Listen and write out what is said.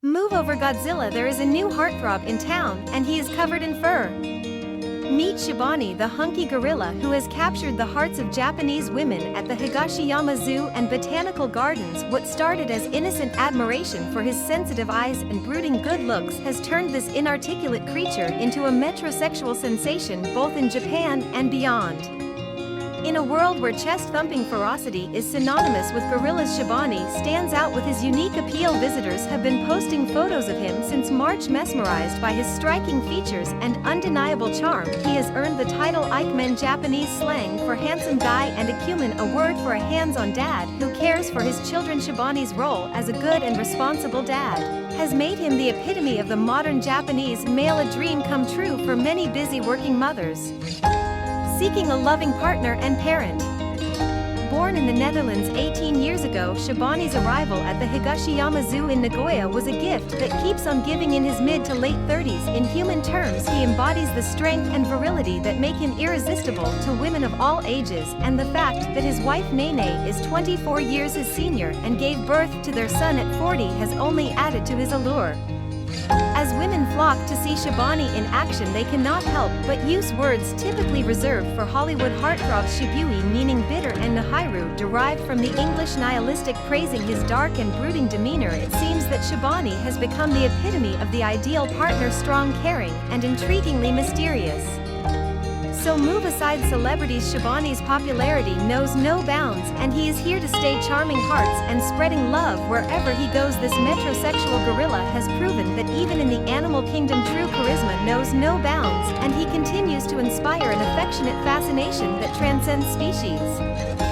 Move over Godzilla, there is a new heartthrob in town, and he is covered in fur. Meet Shabani, the hunky gorilla who has captured the hearts of Japanese women at the Higashiyama Zoo and Botanical Gardens. What started as innocent admiration for his sensitive eyes and brooding good looks has turned this inarticulate creature into a metrosexual sensation both in Japan and beyond. In a world where chest-thumping ferocity is synonymous with gorillas, Shabani stands out with his unique appeal. Visitors have been posting photos of him since March. Mesmerized by his striking features and undeniable charm, he has earned the title Ikemen, Japanese slang for handsome guy, and Akumen, a word for a hands-on dad who cares for his children. Shabani's role as a good and responsible dad has made him the epitome of the modern Japanese male, a dream come true for many busy working mothers seeking a loving partner and parent. Born in the Netherlands 18 years ago, Shabani's arrival at the Higashiyama Zoo in Nagoya was a gift that keeps on giving. In his mid to late 30s, in human terms, he embodies the strength and virility that make him irresistible to women of all ages, and the fact that his wife Nene is 24 years his senior and gave birth to their son at 40 has only added to his allure. As women flock to see Shabani in action, they cannot help but use words typically reserved for Hollywood heartthrobs. Shibui, meaning bitter, and Nihairu, derived from the English nihilistic, praising his dark and brooding demeanor. It seems that Shabani has become the epitome of the ideal partner, strong, caring, and intriguingly mysterious. So move aside celebrities. Shabani's popularity knows no bounds, and he is here to stay, charming hearts and spreading love wherever he goes. This metrosexual gorilla has proven that even in the animal kingdom, true charisma knows no bounds, and he continues to inspire an affectionate fascination that transcends species.